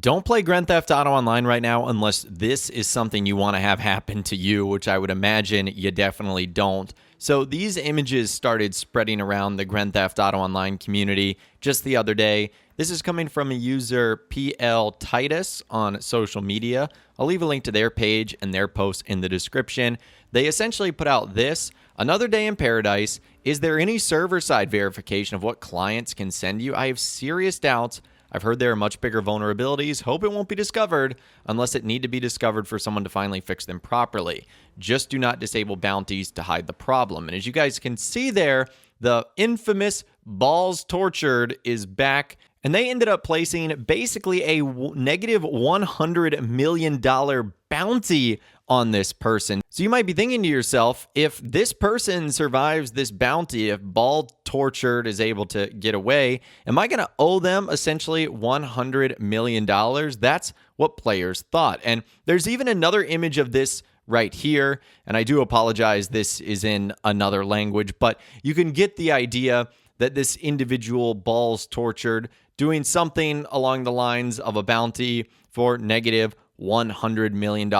Don't play Grand Theft Auto Online right now unless this is something you want to have happen to you, which I would imagine you definitely don't. So these images started spreading around the Grand Theft Auto Online community just the other day. This is coming from a user PL Titus on social media. I'll leave a link to their page and their post in the description. They essentially put out this: another day in paradise. Is there any server-side verification of what clients can send you? I have serious doubts. I've heard there are much bigger vulnerabilities. Hope it won't be discovered unless it need to be discovered for someone to finally fix them properly. Just do not disable bounties to hide the problem. And as you guys can see there, the infamous Balls Tortured is back. And they ended up placing basically a negative $100 million bounty on this person. So you might be thinking to yourself, if this person survives this bounty, if Ball Tortured is able to get away, am I going to owe them essentially $100 million? That's what players thought. And there's even another image of this right here. And I do apologize, this is in another language, but you can get the idea that this individual Balls Tortured doing something along the lines of a bounty for negative $100 million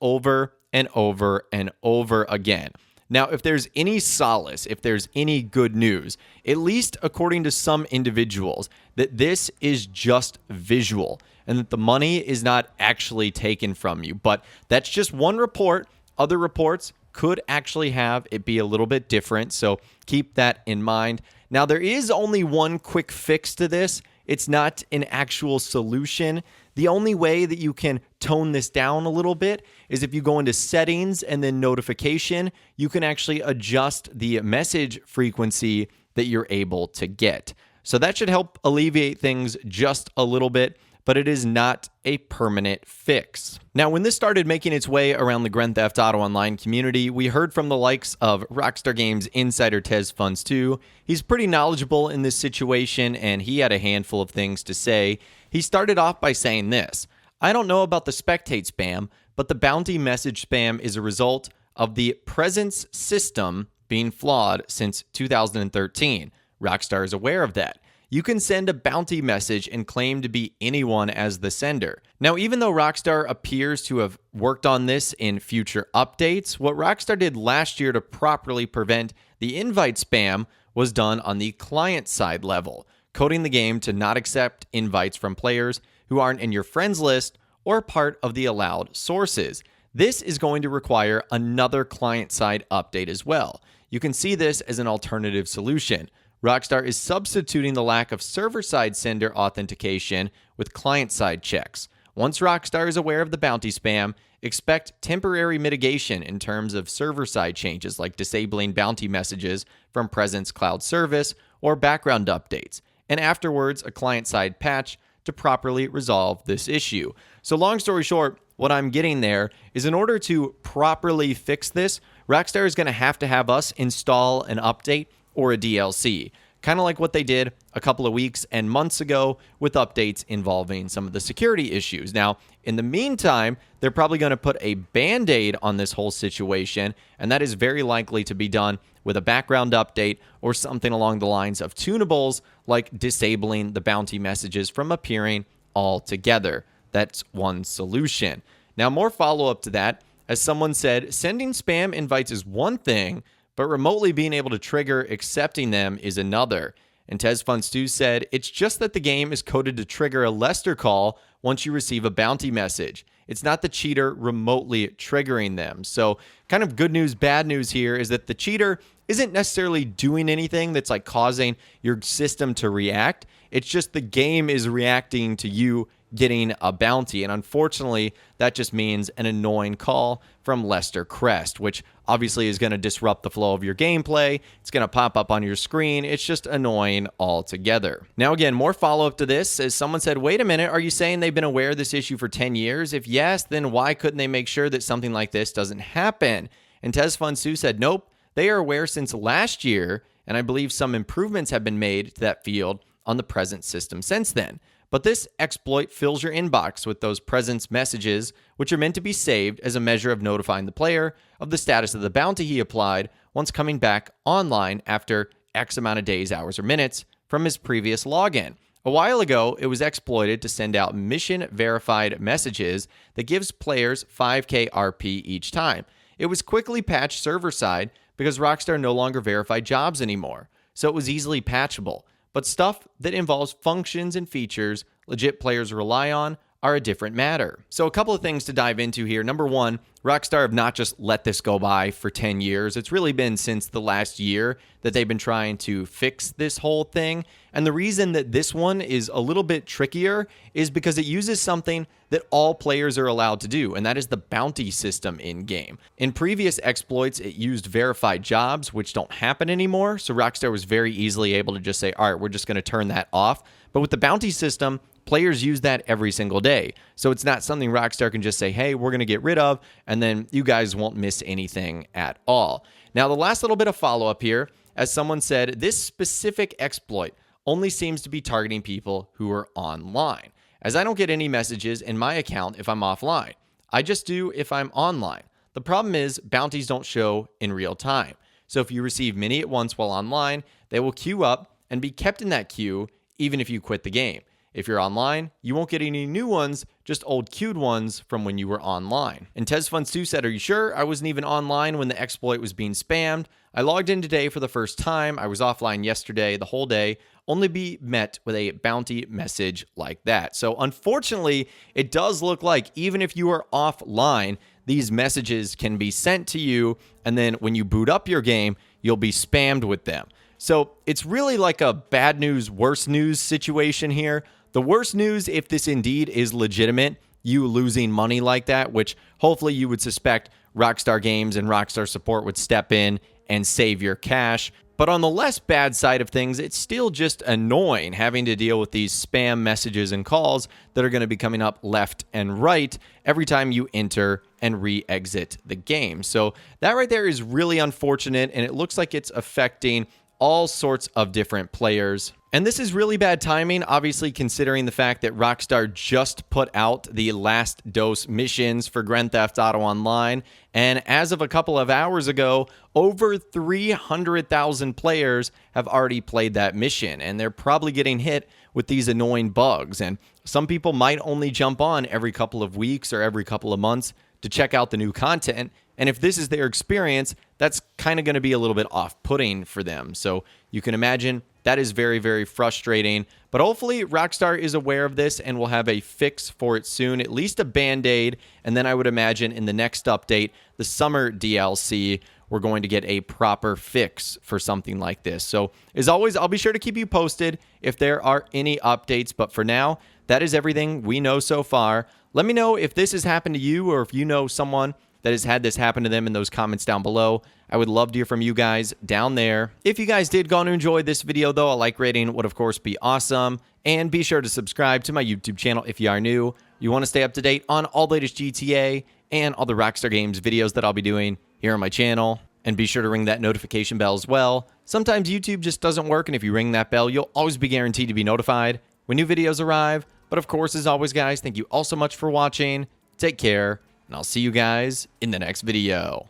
over and over and over again. Now, if there's any solace, if there's any good news, at least according to some individuals, that this is just visual and that the money is not actually taken from you. But that's just one report. Other reports could actually have it be a little bit different, so keep that in mind. Now, there is only one quick fix to this. It's not an actual solution. The only way that you can tone this down a little bit is if you go into settings and then notification, you can actually adjust the message frequency that you're able to get. So that should help alleviate things just a little bit, but it is not a permanent fix. Now, when this started making its way around the Grand Theft Auto Online community, we heard from the likes of Rockstar Games insider TezFunds2. He's pretty knowledgeable in this situation, and he had a handful of things to say. He started off by saying this: I don't know about the spectate spam, but the bounty message spam is a result of the presence system being flawed since 2013. Rockstar is aware of that. You can send a bounty message and claim to be anyone as the sender. Now, even though Rockstar appears to have worked on this in future updates, what Rockstar did last year to properly prevent the invite spam was done on the client-side level, coding the game to not accept invites from players who aren't in your friends list or part of the allowed sources. This is going to require another client-side update as well. You can see this as an alternative solution. Rockstar is substituting the lack of server-side sender authentication with client-side checks. Once Rockstar is aware of the bounty spam, expect temporary mitigation in terms of server-side changes like disabling bounty messages from Presence Cloud Service or background updates, and afterwards a client-side patch to properly resolve this issue. So long story short, what I'm getting there is in order to properly fix this, Rockstar is going to have us install an update or a DLC, kind of like what they did a couple of weeks and months ago with updates involving some of the security issues. Now, in the meantime, they're probably going to put a Band-Aid on this whole situation, and that is very likely to be done with a background update or something along the lines of tunables like disabling the bounty messages from appearing altogether. That's one solution. Now, more follow-up to that, as someone said, sending spam invites is one thing, but remotely being able to trigger accepting them is another. And TezFunds2 said, it's just that the game is coded to trigger a Lester call once you receive a bounty message. It's not the cheater remotely triggering them. So kind of good news, bad news here is that the cheater isn't necessarily doing anything that's like causing your system to react. It's just the game is reacting to you getting a bounty. And unfortunately, that just means an annoying call from Lester Crest, which obviously is going to disrupt the flow of your gameplay. It's going to pop up on your screen. It's just annoying altogether. Now, again, more follow-up to this, as someone said, wait a minute, are you saying they've been aware of this issue for 10 years? If yes, then why couldn't they make sure that something like this doesn't happen? And TezFunds2 said, nope, they are aware since last year, and I believe some improvements have been made to that field on the present system since then. But this exploit fills your inbox with those presence messages, which are meant to be saved as a measure of notifying the player of the status of the bounty he applied once coming back online after X amount of days, hours, or minutes from his previous login. A while ago, it was exploited to send out mission-verified messages that gives players 5k RP each time. It was quickly patched server-side because Rockstar no longer verified jobs anymore, so it was easily patchable. But stuff that involves functions and features legit players rely on are a different matter. So a couple of things to dive into here. Number one, Rockstar have not just let this go by for 10 years. It's really been since the last year that they've been trying to fix this whole thing. And the reason that this one is a little bit trickier is because it uses something that all players are allowed to do, and that is the bounty system in-game. In previous exploits, it used verified jobs, which don't happen anymore, so Rockstar was very easily able to just say, all right, we're just going to turn that off. But with the bounty system, players use that every single day. So it's not something Rockstar can just say, hey, we're going to get rid of, and then you guys won't miss anything at all. Now, the last little bit of follow-up here, as someone said, this specific exploit only seems to be targeting people who are online, as I don't get any messages in my account if I'm offline. I just do if I'm online. The problem is bounties don't show in real time. So if you receive many at once while online, they will queue up and be kept in that queue even if you quit the game. If you're online, you won't get any new ones, just old queued ones from when you were online. And TezFuns2 said, are you sure? I wasn't even online when the exploit was being spammed. I logged in today for the first time. I was offline yesterday, the whole day, only be met with a bounty message like that. So unfortunately, it does look like even if you are offline, these messages can be sent to you, and then when you boot up your game, you'll be spammed with them. So it's really like a bad news, worse news situation here. The worst news, if this indeed is legitimate, you losing money like that, which hopefully you would suspect Rockstar Games and Rockstar Support would step in and save your cash. But on the less bad side of things, it's still just annoying having to deal with these spam messages and calls that are going to be coming up left and right every time you enter and re-exit the game. So that right there is really unfortunate, and it looks like it's affecting all sorts of different players. And this is really bad timing, obviously, considering the fact that Rockstar just put out the last dose missions for Grand Theft Auto Online. And as of a couple of hours ago, over 300,000 players have already played that mission. And they're probably getting hit with these annoying bugs. And some people might only jump on every couple of weeks or every couple of months to check out the new content. And if this is their experience, that's kind of going to be a little bit off-putting for them. So you can imagine that is very, very frustrating. But hopefully Rockstar is aware of this and will have a fix for it soon, at least a Band-Aid. And then I would imagine in the next update, the summer DLC, we're going to get a proper fix for something like this. So as always, I'll be sure to keep you posted if there are any updates. But for now, that is everything we know so far. Let me know if this has happened to you, or if you know someone that has had this happen to them in those comments down below. I would love to hear from you guys down there. If you guys did go on to enjoy this video, though, a like rating would, of course, be awesome. And be sure to subscribe to my YouTube channel if you are new. You want to stay up to date on all the latest GTA and all the Rockstar Games videos that I'll be doing here on my channel. And be sure to ring that notification bell as well. Sometimes YouTube just doesn't work, and if you ring that bell, you'll always be guaranteed to be notified when new videos arrive. But of course, as always, guys, thank you all so much for watching. Take care, and I'll see you guys in the next video.